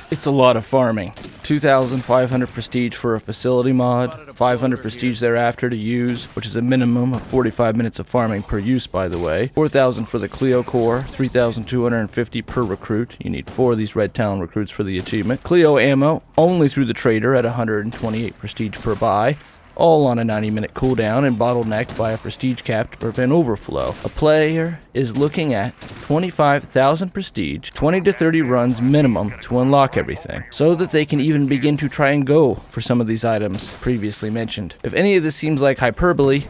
It's a lot of farming. 2,500 prestige for a facility mod, 500 prestige thereafter to use, which is a minimum of 45 minutes of farming per use, by the way. 4,000 for the Clio core, 3,250 per recruit. You need 4 of these red talon recruits for the achievement. Clio ammo, only through the trader at 128 prestige per buy. All on a 90-minute cooldown and bottlenecked by a prestige cap to prevent overflow. A player is looking at 25,000 prestige, 20 to 30 runs minimum to unlock everything, so that they can even begin to try and go for some of these items previously mentioned. If any of this seems like hyperbole,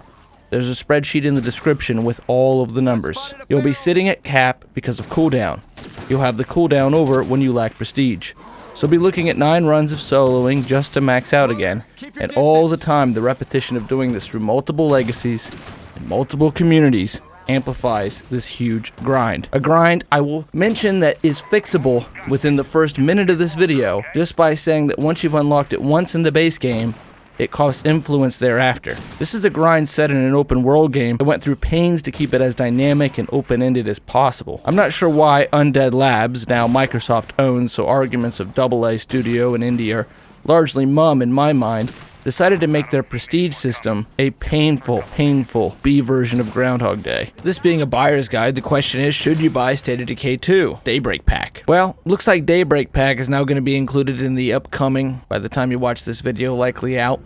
there's a spreadsheet in the description with all of the numbers. You'll be sitting at cap because of cooldown. You'll have the cooldown over when you lack prestige. So be looking at 9 runs of soloing just to max out again, and all the time the repetition of doing this through multiple legacies and multiple communities amplifies this huge grind. A grind I will mention that is fixable within the first minute of this video, just by saying that once you've unlocked it once in the base game, it costs influence thereafter. This is a grind set in an open world game that went through pains to keep it as dynamic and open-ended as possible. I'm not sure why Undead Labs, now Microsoft owns, so arguments of AA Studio and Indie are largely mum in my mind, decided to make their prestige system a painful B version of Groundhog Day. This being a buyer's guide, the question is, should you buy State of Decay 2 Daybreak Pack? Well, looks like Daybreak Pack is now going to be included in the upcoming, by the time you watch this video likely out,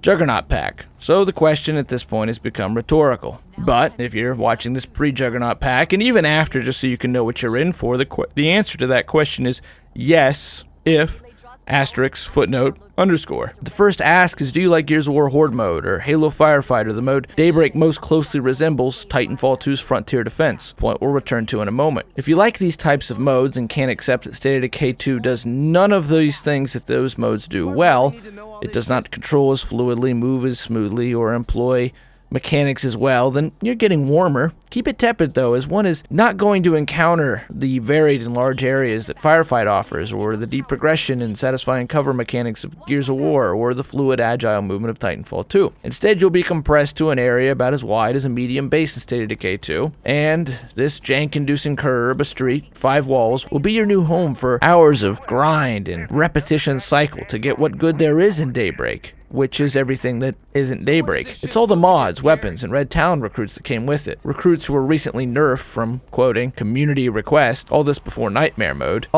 Juggernaut Pack. So the question at this point has become rhetorical. But if you're watching this pre-Juggernaut Pack, and even after, just so you can know what you're in for, the answer to that question is yes, if asterisk, footnote, underscore. The first ask is, do you like Gears of War Horde mode or Halo Firefighter, the mode Daybreak most closely resembles Titanfall 2's Frontier Defense, point we'll return to in a moment. If you like these types of modes and can't accept that State of Decay 2 does none of these things that those modes do well, it does not control as fluidly, move as smoothly, or employ mechanics as well, then you're getting warmer. Keep it tepid though, as one is not going to encounter the varied and large areas that Firefight offers, or the deep progression and satisfying cover mechanics of Gears of War, or the fluid agile movement of Titanfall 2. Instead, you'll be compressed to an area about as wide as a medium base in State of Decay 2, and this jank-inducing curb, a street, 5 walls, will be your new home for hours of grind and repetition cycle to get what good there is in Daybreak, which is everything that isn't Daybreak. It's all the mods, weapons, and red talon recruits that came with it. Recruits who were recently nerfed from, quoting, community request, all this before Nightmare Mode.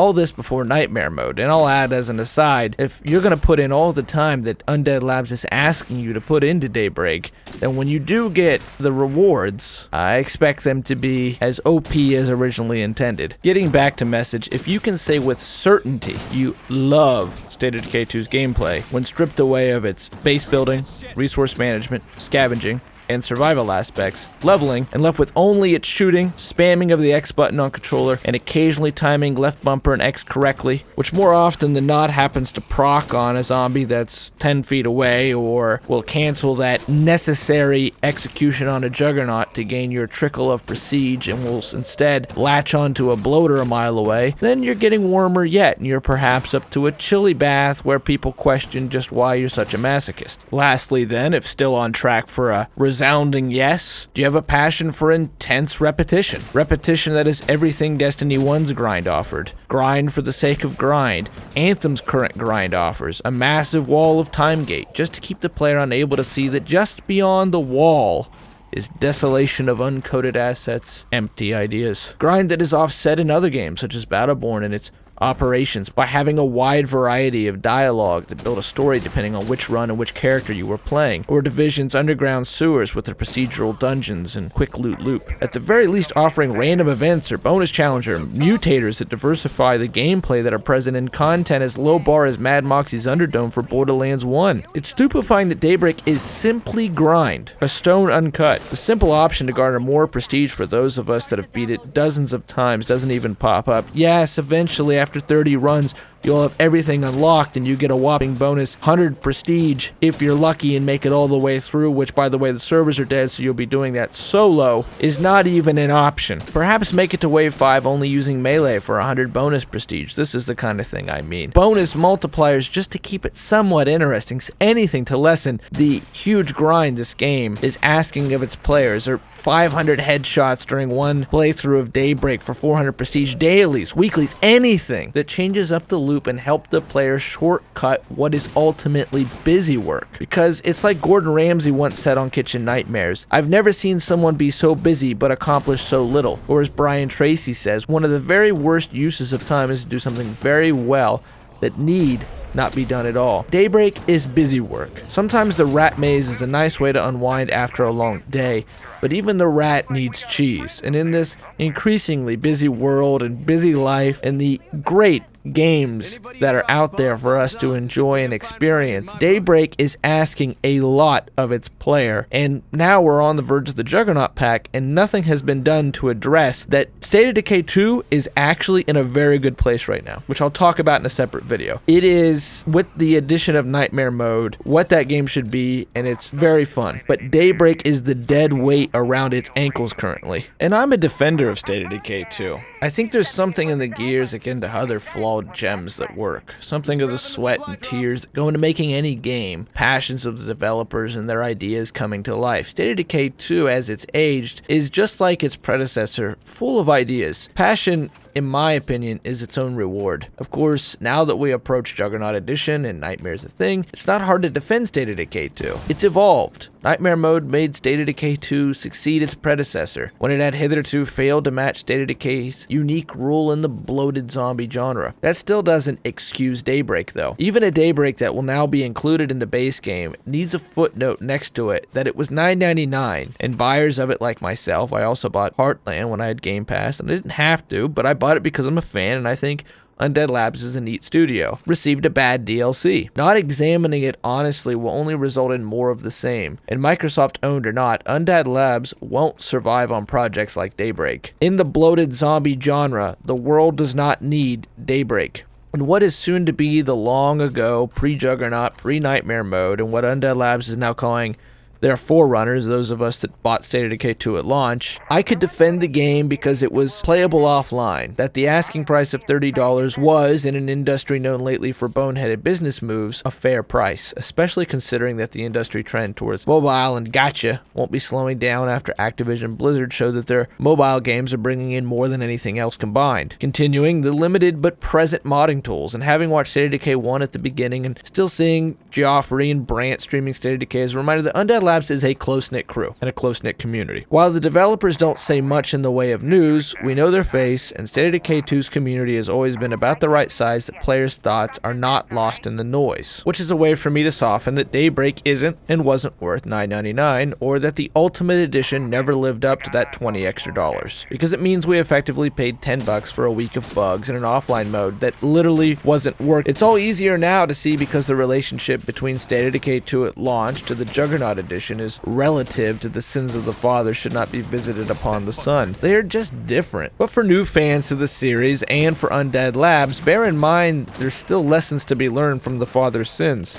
And I'll add as an aside, if you're gonna put in all the time that Undead Labs is asking you to put into Daybreak, then when you do get the rewards, I expect them to be as OP as originally intended. Getting back to message, if you can say with certainty you love State of Decay 2's gameplay, when stripped away of its base building, resource management, scavenging, and survival aspects, leveling, and left with only its shooting, spamming of the X button on controller, and occasionally timing left bumper and X correctly, which more often than not happens to proc on a zombie that's 10 feet away, or will cancel that necessary execution on a juggernaut to gain your trickle of prestige and will instead latch onto a bloater a mile away, then you're getting warmer yet, and you're perhaps up to a chilly bath where people question just why you're such a masochist. Lastly then, if still on track for a resounding yes, do you have a passion for intense repetition? Repetition that is everything Destiny 1's grind offered. Grind for the sake of grind. Anthem's current grind offers a massive wall of time gate, just to keep the player unable to see that just beyond the wall is desolation of uncoded assets, empty ideas. Grind that is offset in other games, such as Battleborn and its operations, by having a wide variety of dialogue to build a story depending on which run and which character you were playing, or Division's underground sewers with their procedural dungeons and quick loot loop. At the very least, offering random events or bonus challenge or mutators that diversify the gameplay that are present in content as low bar as Mad Moxie's Underdome for Borderlands 1. It's stupefying that Daybreak is simply grind, a stone uncut. The simple option to garner more prestige for those of us that have beat it dozens of times doesn't even pop up. Yes, eventually after 30 runs, you'll have everything unlocked and you get a whopping bonus 100 prestige if you're lucky and make it all the way through, which, by the way, the servers are dead, so you'll be doing that solo, is not even an option. Perhaps make it to wave 5 only using melee for 100 bonus prestige. This is the kind of thing I mean. Bonus multipliers just to keep it somewhat interesting, anything to lessen the huge grind this game is asking of its players, or 500 headshots during one playthrough of Daybreak for 400 prestige dailies, weeklies, anything that changes up the loot loop and help the player shortcut what is ultimately busy work. Because it's like Gordon Ramsay once said on Kitchen Nightmares, "I've never seen someone be so busy but accomplish so little." Or as Brian Tracy says, one of the very worst uses of time is to do something very well that need not be done at all. Daybreak is busy work. Sometimes the rat maze is a nice way to unwind after a long day, but even the rat needs cheese. And in this increasingly busy world and busy life and the great games that are out there for us to enjoy and experience, Daybreak is asking a lot of its player, and now we're on the verge of the Juggernaut pack and nothing has been done to address that. State of Decay 2 is actually in a very good place right now, which I'll talk about in a separate video. It is, with the addition of Nightmare Mode, what that game should be, and it's very fun. But Daybreak is the dead weight around its ankles currently. And I'm a defender of State of Decay 2. I think there's something in the gears akin to other flawed gems that work. Something of the sweat and tears that go into making any game, passions of the developers and their ideas coming to life. State of Decay 2, as it's aged, is just like its predecessor, full of ideas. Passion, in my opinion, is its own reward. Of course, now that we approach Juggernaut Edition and Nightmare's a thing, it's not hard to defend State of Decay 2. It's evolved. Nightmare Mode made State of Decay 2 succeed its predecessor, when it had hitherto failed to match State of Decay's unique rule in the bloated zombie genre. That still doesn't excuse Daybreak though. Even a Daybreak that will now be included in the base game needs a footnote next to it that it was $9.99, and buyers of it like myself, I also bought Heartland when I had Game Pass, and I didn't have to, but I bought it because I'm a fan and I think Undead Labs is a neat studio. Received a bad DLC. Not examining it honestly will only result in more of the same. And Microsoft owned or not, Undead Labs won't survive on projects like Daybreak. In the bloated zombie genre, the world does not need Daybreak. And what is soon to be the long ago pre-Juggernaut, pre-Nightmare Mode, and what Undead Labs is now calling their forerunners, those of us that bought State of Decay 2 at launch, I could defend the game because it was playable offline, that the asking price of $30 was, in an industry known lately for boneheaded business moves, a fair price, especially considering that the industry trend towards mobile and gacha won't be slowing down after Activision Blizzard showed that their mobile games are bringing in more than anything else combined. Continuing the limited but present modding tools, and having watched State of Decay 1 at the beginning and still seeing Geoffrey and Brant streaming State of Decay is a reminder that Undead Labs is a close-knit crew and a close-knit community. While the developers don't say much in the way of news, we know their face, and State of Decay 2's community has always been about the right size that players' thoughts are not lost in the noise, which is a way for me to soften that Daybreak isn't and wasn't worth $9.99, or that the Ultimate Edition never lived up to that $20 extra, because it means we effectively paid $10 for a week of bugs in an offline mode that literally wasn't working. It's all easier now to see because the relationship between State of Decay 2 at launch to the Juggernaut Edition is relative to the sins of the father should not be visited upon the son. They are just different. But for new fans to the series and for Undead Labs, bear in mind there's still lessons to be learned from the father's sins.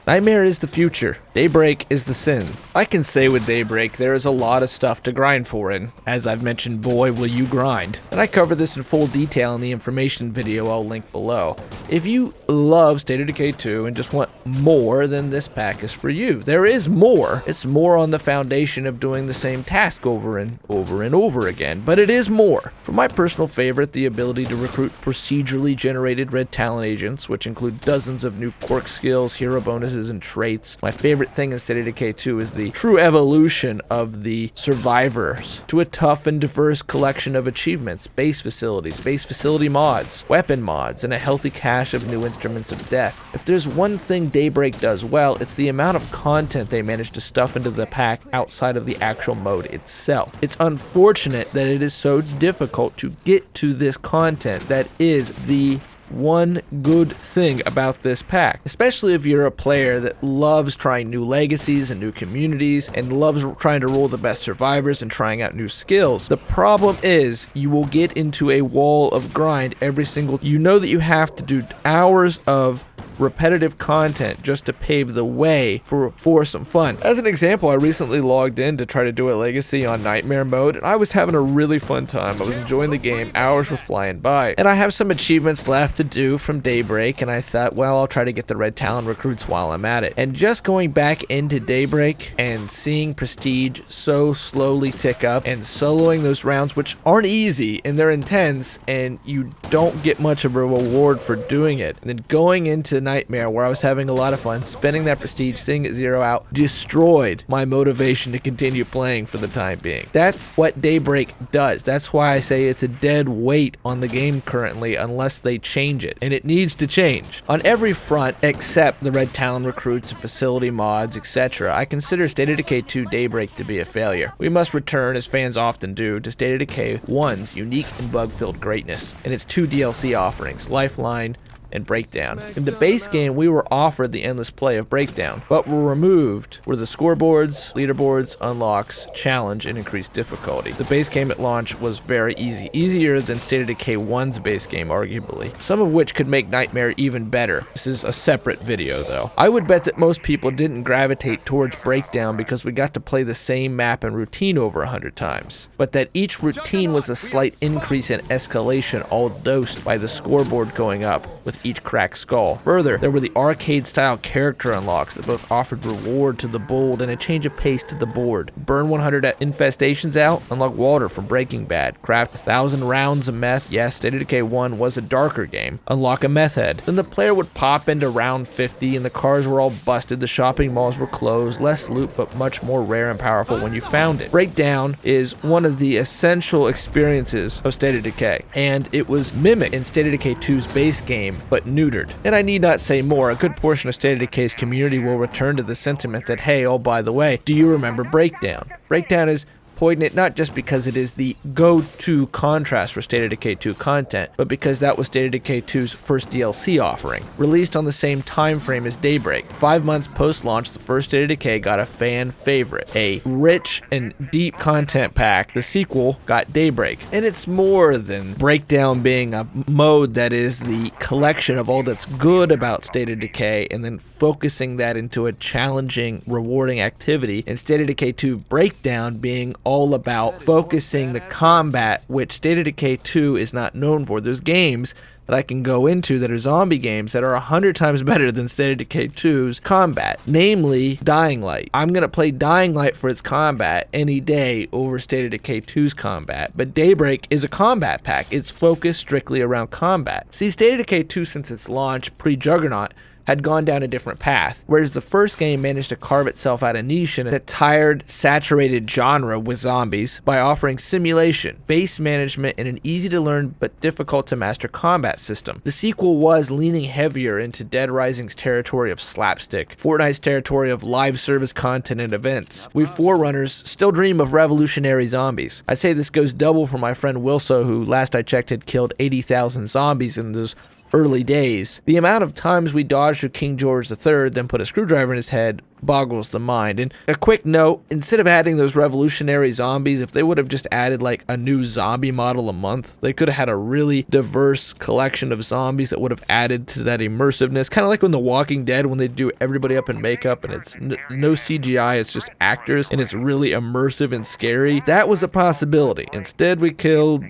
Nightmare is the future. Daybreak is the sin. I can say with Daybreak, there is a lot of stuff to grind for, and as I've mentioned, boy, will you grind. And I cover this in full detail in the information video I'll link below. If you love State of Decay 2 and just want more, then this pack is for you. There is more. It's more on the foundation of doing the same task over and over and over again, but it is more. For my personal favorite, the ability to recruit procedurally generated red talent agents, which include dozens of new quirk skills, hero bonuses, and traits. My favorite thing in State of Decay 2 is the true evolution of the survivors to a tough and diverse collection of achievements, base facilities, base facility mods, weapon mods, and a healthy cache of new instruments of death. If there's one thing Daybreak does well, it's the amount of content they managed to stuff into the pack outside of the actual mode itself. It's unfortunate that it is so difficult to get to this content that is the one good thing about this pack, especially if you're a player that loves trying new legacies and new communities and loves trying to roll the best survivors and trying out new skills. The problem is you will get into a wall of grind every single. You know that you have to do hours of repetitive content just to pave the way for some fun. As an example, I recently logged in to try to do a legacy on Nightmare mode, and I was having a really fun time. I was enjoying the game, hours were flying by, and I have some achievements left to do from Daybreak, and I thought, well, I'll try to get the Red Talon recruits while I'm at it. And just going back into Daybreak and seeing prestige so slowly tick up and soloing those rounds, which aren't easy and they're intense, and you don't get much of a reward for doing it, and then going into Nightmare where I was having a lot of fun, spending that prestige, seeing it zero out, destroyed my motivation to continue playing for the time being. That's what Daybreak does. That's why I say it's a dead weight on the game currently unless they change it, and it needs to change on every front except the Red Talon recruits and facility mods, etc. I consider State of Decay 2 Daybreak to be a failure. We must return, as fans often do, to State of Decay 1's unique and bug-filled greatness and its 2 DLC offerings, Lifeline and Breakdown. In the base game, we were offered the endless play of Breakdown, but were removed were the scoreboards, leaderboards, unlocks, challenge, and increased difficulty. The base game at launch was very easy, easier than State of Decay 1's base game, arguably, some of which could make Nightmare even better. This is a separate video, though. I would bet that most people didn't gravitate towards Breakdown because we got to play the same map and routine over 100 times, but that each routine was a slight increase in escalation, all dosed by the scoreboard going up with each cracked skull. Further, there were the arcade-style character unlocks that both offered reward to the bold and a change of pace to the board. Burn 100 infestations out, unlock Walter from Breaking Bad, craft 1,000 rounds of meth. Yes, State of Decay 1 was a darker game. Unlock a meth head. Then the player would pop into round 50 and the cars were all busted, the shopping malls were closed, less loot but much more rare and powerful when you found it. Breakdown is one of the essential experiences of State of Decay, and it was mimicked in State of Decay 2's base game, but neutered. And I need not say more, a good portion of State of Decay's community will return to the sentiment that, hey, oh, by the way, do you remember Breakdown? Breakdown is poignant not just because it is the go-to contrast for State of Decay 2 content, but because that was State of Decay 2's first DLC offering, released on the same time frame as Daybreak. 5 months post-launch, the first State of Decay got a fan favorite, a rich and deep content pack. The sequel got Daybreak, and it's more than Breakdown being a mode that is the collection of all that's good about State of Decay and then focusing that into a challenging, rewarding activity, and State of Decay 2 Breakdown being all about focusing the combat, which State of Decay 2 is not known for. There's games that I can go into that are zombie games that are 100 times better than State of Decay 2's combat, namely Dying Light. I'm going to play Dying Light for its combat any day over State of Decay 2's combat, but Daybreak is a combat pack. It's focused strictly around combat. See, State of Decay 2 since its launch, pre-Juggernaut, had gone down a different path, whereas the first game managed to carve itself out a niche in a tired, saturated genre with zombies by offering simulation, base management, and an easy-to-learn but difficult-to-master combat system. The sequel was leaning heavier into Dead Rising's territory of slapstick, Fortnite's territory of live service content and events. We Forerunners still dream of revolutionary zombies. I'd say this goes double for my friend Wilso, who last I checked had killed 80,000 zombies in those early days. The amount of times we dodged through King George III, then put a screwdriver in his head, boggles the mind. And a quick note, instead of adding those revolutionary zombies, if they would have just added like a new zombie model a month, they could have had a really diverse collection of zombies that would have added to that immersiveness. Kind of like when The Walking Dead, when they do everybody up in makeup and it's no CGI, it's just actors, and it's really immersive and scary. That was a possibility. Instead, we killed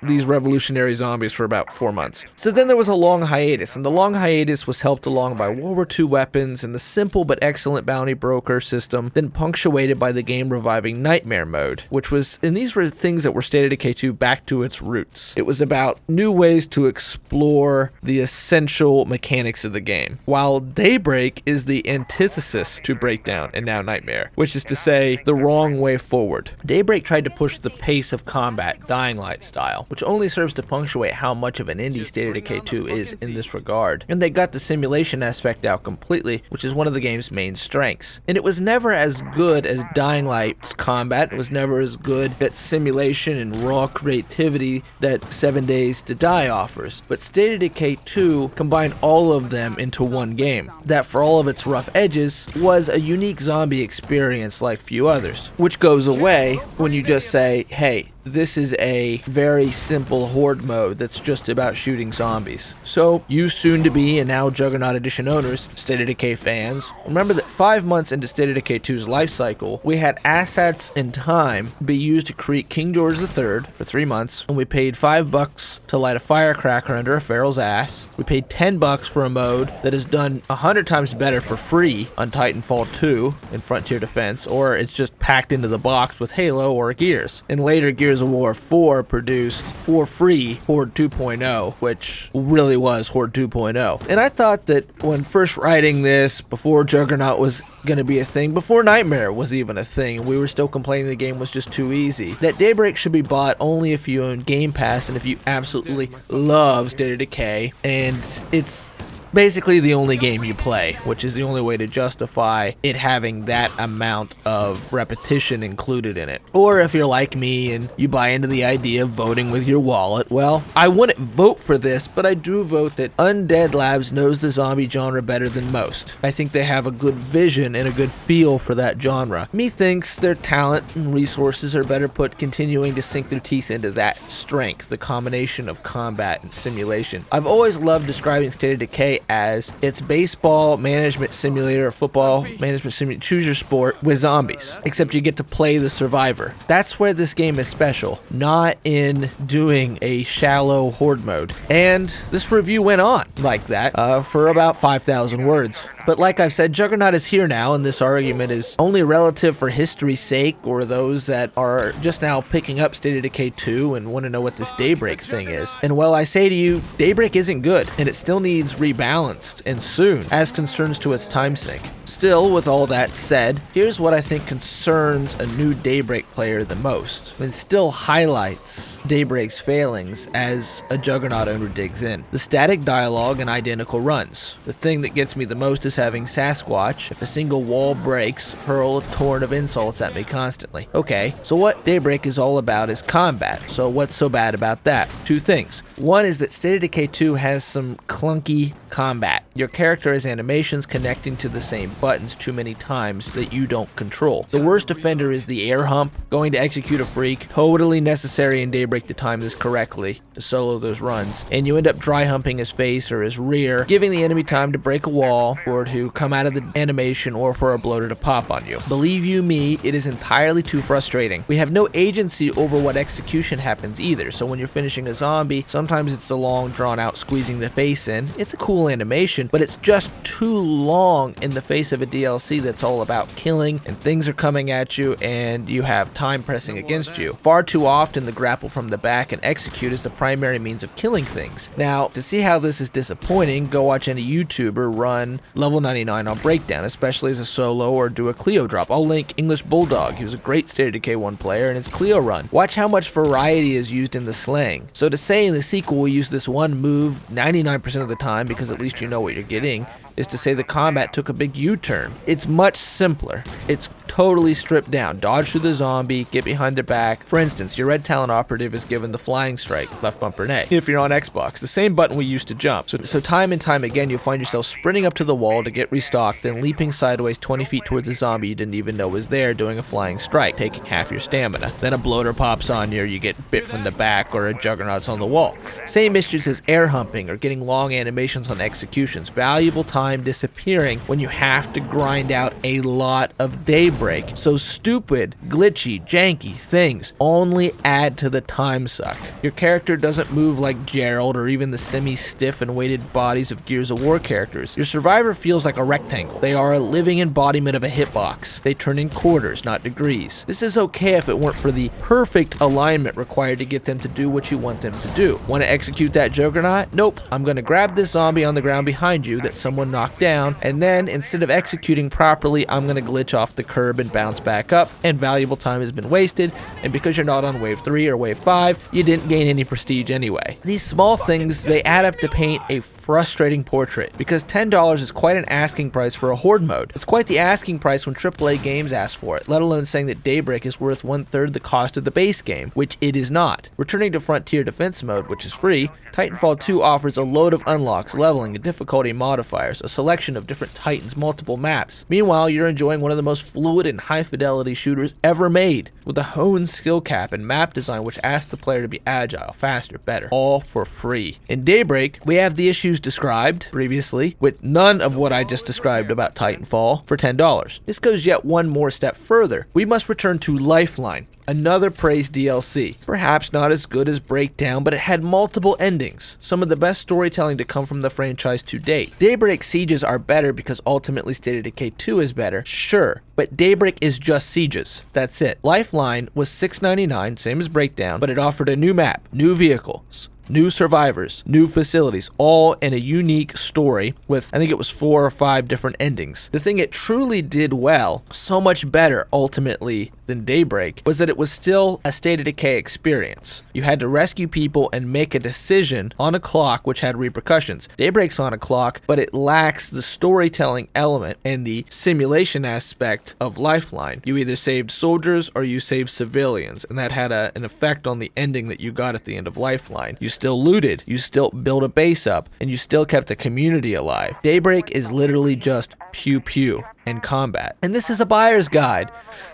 these revolutionary zombies for about 4 months. So then there was a long hiatus, and the long hiatus was helped along by World War II weapons and the simple but excellent bounty broker system, then punctuated by the game reviving Nightmare mode, which was, and these were things that were State of Decay 2 back to its roots. It was about new ways to explore the essential mechanics of the game, while Daybreak is the antithesis to Breakdown and now Nightmare, which is to say, the wrong way forward. Daybreak tried to push the pace of combat, Dying Light style, which only serves to punctuate how much of an indie State of Decay 2 is in this regard. And they got the simulation aspect out completely, which is one of the game's main strengths. And it was never as good as Dying Light's combat. It was never as good at simulation and raw creativity that 7 Days to Die offers. But State of Decay 2 combined all of them into one game, that for all of its rough edges, was a unique zombie experience like few others, which goes away when you just say, hey, this is a very simple horde mode that's just about shooting zombies. So, you soon to be and now Juggernaut Edition owners, State of Decay fans, remember that 5 months into State of Decay 2's life cycle, we had assets and time be used to create King George III for 3 months, and we paid $5 to light a firecracker under a feral's ass. We paid $10 for a mode that is done 100 times better for free on Titanfall 2 in Frontier Defense, or it's just packed into the box with Halo or Gears. And later, Gears of War 4 produced for free Horde 2.0, which really was Horde 2.0. And I thought that when first writing this, before Juggernaut was going to be a thing, before Nightmare was even a thing, and we were still complaining the game was just too easy, that Daybreak should be bought only if you own Game Pass and if you absolutely love State of Decay, and it's basically the only game you play, which is the only way to justify it having that amount of repetition included in it. Or if you're like me and you buy into the idea of voting with your wallet, well, I wouldn't vote for this, but I do vote that Undead Labs knows the zombie genre better than most. I think they have a good vision and a good feel for that genre. Methinks their talent and resources are better put continuing to sink their teeth into that strength, the combination of combat and simulation. I've always loved describing State of Decay as its baseball management simulator or football management simulator, choose your sport, with zombies, except you get to play the survivor. That's where this game is special, not in doing a shallow horde mode. And this review went on like that for about 5,000 words. But like I've said, Juggernaut is here now, and this argument is only relative for history's sake, or those that are just now picking up State of Decay 2 and want to know what this Daybreak thing is. And well, I say to you, Daybreak isn't good, and it still needs rebalanced, and soon, as concerns to its time sink. Still, with all that said, here's what I think concerns a new Daybreak player the most, and still highlights Daybreak's failings as a Juggernaut owner digs in. The static dialogue and identical runs. The thing that gets me the most is having Sasquatch, if a single wall breaks, hurl a torrent of insults at me constantly. Okay, so what Daybreak is all about is combat, so what's so bad about that? Two things. One is that State of Decay 2 has some clunky combat. Your character has animations connecting to the same buttons too many times that you don't control. The worst offender is the air hump, going to execute a freak, totally necessary in Daybreak to time this correctly, to solo those runs, and you end up dry humping his face or his rear, giving the enemy time to break a wall, or to come out of the animation, or for a bloater to pop on you. Believe you me, it is entirely too frustrating. We have no agency over what execution happens either, so when you're finishing a zombie, sometimes it's the long drawn out squeezing the face in. It's a cool animation, but it's just too long in the face of a DLC that's all about killing, and things are coming at you and you have time pressing against you. Far too often the grapple from the back and execute is the primary means of killing things. Now, to see how this is disappointing, go watch any YouTuber run level 99 on Breakdown, especially as a solo, or do a Cleo drop. I'll link English Bulldog. He was a great State of Decay 1 player in his Cleo run. Watch how much variety is used in the slang. So to say in the sequel we use this one move 99% of the time because at least you know what you're getting, is to say the combat took a big U-turn. It's much simpler. It's totally stripped down. Dodge through the zombie, get behind their back. For instance, your Red Talon operative is given the flying strike, left bumper and A. If you're on Xbox, the same button we used to jump. So time and time again, you'll find yourself sprinting up to the wall to get restocked, then leaping sideways 20 feet towards a zombie you didn't even know was there, doing a flying strike, taking half your stamina. Then a bloater pops on you, or you get bit from the back, or a Juggernaut's on the wall. Same issues as air humping or getting long animations on executions. Valuable time disappearing when you have to grind out a lot of Daybreak. So stupid, glitchy, janky things only add to the time suck. Your character doesn't move like Gerald or even the semi-stiff and weighted bodies of Gears of War characters. Your survivor feels like a rectangle. They are a living embodiment of a hitbox. They turn in quarters, not degrees. This is okay if it weren't for the perfect alignment required to get them to do what you want them to do. Want to execute that Juggernaut? Nope. I'm going to grab this zombie on the ground behind you that someone knocked down, and then instead of executing properly, I'm going to glitch off the curb and bounce back up, and valuable time has been wasted, and because you're not on wave 3 or wave 5, you didn't gain any prestige anyway. These small things, they add up to paint a frustrating portrait, because $10 is quite an asking price for a horde mode. It's quite the asking price when AAA games ask for it, let alone saying that Daybreak is worth 1/3 the cost of the base game, which it is not. Returning to Frontier Defense mode, which is free, Titanfall 2 offers a load of unlocks, leveling, and difficulty modifiers, a selection of different Titans, multiple maps. Meanwhile, you're enjoying one of the most fluid fluid and high-fidelity shooters ever made, with a honed skill cap and map design which asks the player to be agile, faster, better, all for free. In Daybreak, we have the issues described previously, with none of what I just described about Titanfall, for $10. This goes yet one more step further. We must return to Lifeline, another praised DLC. Perhaps not as good as Breakdown, but it had multiple endings, some of the best storytelling to come from the franchise to date. Daybreak sieges are better because ultimately State of Decay 2 is better, sure, but Daybreak is just sieges. That's it. Lifeline was $6.99, same as Breakdown, but it offered a new map, new vehicles, new survivors, new facilities, all in a unique story with, I think it was 4 or 5 different endings. The thing it truly did well, so much better ultimately than Daybreak, was that it was still a State of Decay experience. You had to rescue people and make a decision on a clock which had repercussions. Daybreak's on a clock, but it lacks the storytelling element and the simulation aspect of Lifeline. You either saved soldiers or you saved civilians, and that had an effect on the ending that you got at the end of Lifeline. You still looted, you still built a base up, and you still kept the community alive. Daybreak is literally just pew pew and combat. And this is a buyer's guide.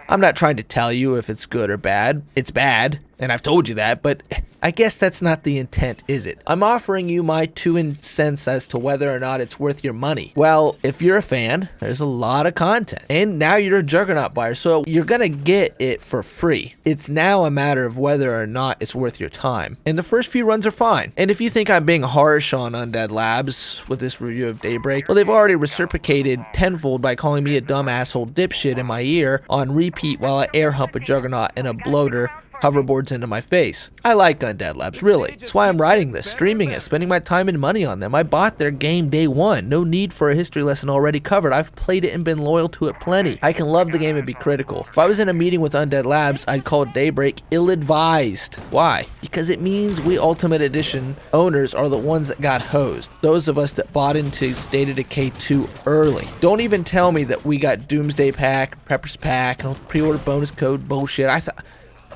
I'm not trying to tell you if it's good or bad. It's bad, and I've told you that, but I guess that's not the intent, is it? I'm offering you my 2 cents as to whether or not it's worth your money. Well, if you're a fan, there's a lot of content. And now you're a Juggernaut buyer, so you're gonna get it for free. It's now a matter of whether or not it's worth your time. And the first few runs are fine. And if you think I'm being harsh on Undead Labs with this review of Daybreak, well, they've already reciprocated tenfold by calling me a dumb asshole dipshit in my ear on repeat while I air hump a Juggernaut and a bloater hoverboards into my face. I like Undead Labs, really. That's why I'm writing this, streaming it, spending my time and money on them. I bought their game day one. No need for a history lesson already covered. I've played it and been loyal to it plenty. I can love the game and be critical. If I was in a meeting with Undead Labs, I'd call Daybreak ill-advised. Why? Because it means we Ultimate Edition owners are the ones that got hosed. Those of us that bought into State of Decay 2 early. Don't even tell me that we got Doomsday Pack, Prepper's Pack, and pre-order bonus code bullshit.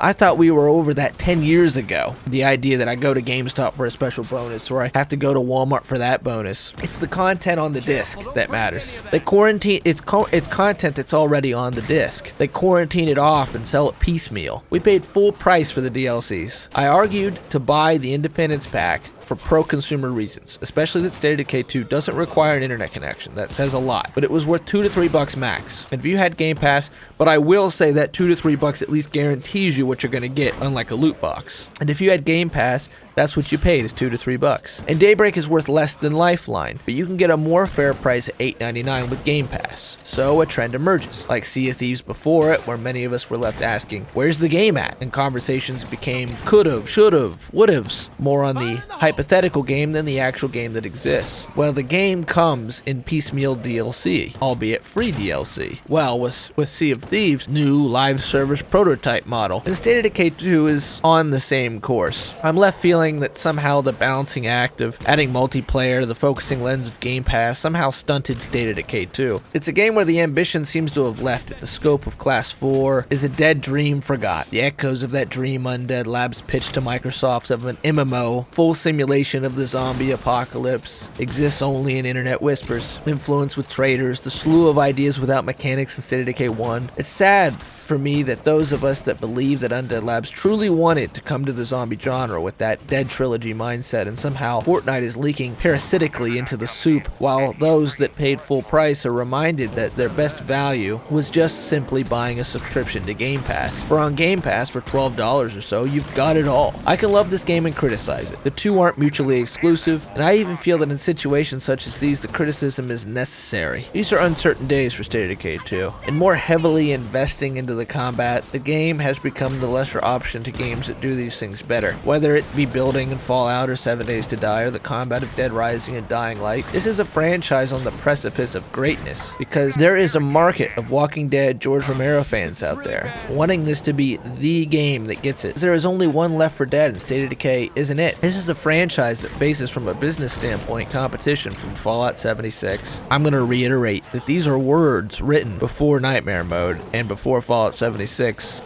I thought we were over that 10 years ago. The idea that I go to GameStop for a special bonus or I have to go to Walmart for that bonus. It's the content on the disc that matters. They quarantine, it's content that's already on the disc. They quarantine it off and sell it piecemeal. We paid full price for the DLCs. I argued to buy the Independence Pack for pro-consumer reasons, especially that State of Decay 2 doesn't require an internet connection. That says a lot, but it was worth $2 to $3 max. And if you had Game Pass, but I will say that $2 to $3 at least guarantees you what you're gonna get, unlike a loot box. And if you had Game Pass, that's what you paid, is $2 to $3. And Daybreak is worth less than Lifeline, but you can get a more fair price at $8.99 with Game Pass. So a trend emerges, like Sea of Thieves before it, where many of us were left asking, where's the game at? And conversations became could've, should've, would've's, more on the hypothetical game than the actual game that exists. Well, the game comes in piecemeal DLC, albeit free DLC. Well, with Sea of Thieves' new live service prototype model, and State of Decay 2 is on the same course. I'm left feeling that somehow the balancing act of adding multiplayer, the focusing lens of Game Pass, somehow stunted State of Decay 2. It's a game where the ambition seems to have left it. The scope of Class 4 is a dead dream forgot. The echoes of that dream Undead Labs pitched to Microsoft of an MMO, full simulation of the zombie apocalypse, exists only in internet whispers. Influence with traders, the slew of ideas without mechanics in State of Decay 1. It's sad for me that those of us that believe that Undead Labs truly wanted to come to the zombie genre with that Dead Trilogy mindset, and somehow Fortnite is leaking parasitically into the soup, while those that paid full price are reminded that their best value was just simply buying a subscription to Game Pass. For on Game Pass for $12 or so, you've got it all. I can love this game and criticize it. The two aren't mutually exclusive, and I even feel that in situations such as these, the criticism is necessary. These are uncertain days for State of Decay 2, and more heavily investing into the combat, the game has become the lesser option to games that do these things better. Whether it be building in Fallout or 7 Days to Die or the combat of Dead Rising and Dying Light, this is a franchise on the precipice of greatness, because there is a market of Walking Dead George Romero fans out there wanting this to be the game that gets it. There is only one Left 4 Dead, and State of Decay isn't it. This is a franchise that faces, from a business standpoint, competition from Fallout 76. I'm going to reiterate that these are words written before Nightmare Mode and before Fallout 76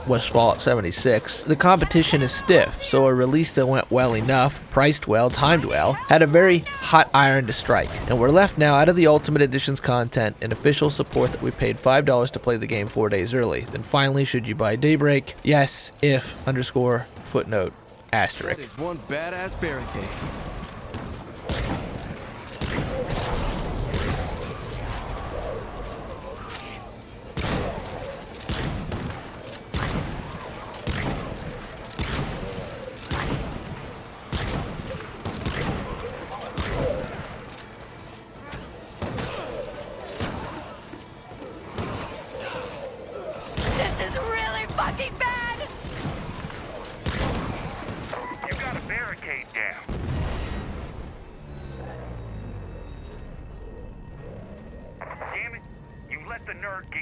was Fallout 76. The competition is stiff, so a release that went well enough, priced well, timed well, had a very hot iron to strike, and we're left now out of the Ultimate Edition's content and official support that we paid $5 to play the game 4 days early. Then finally, should you buy Daybreak? Yes, if _footnote asterisk. That is one badass barricade. This is really fucking bad! You got a barricade down. Damn it, you let the nerd get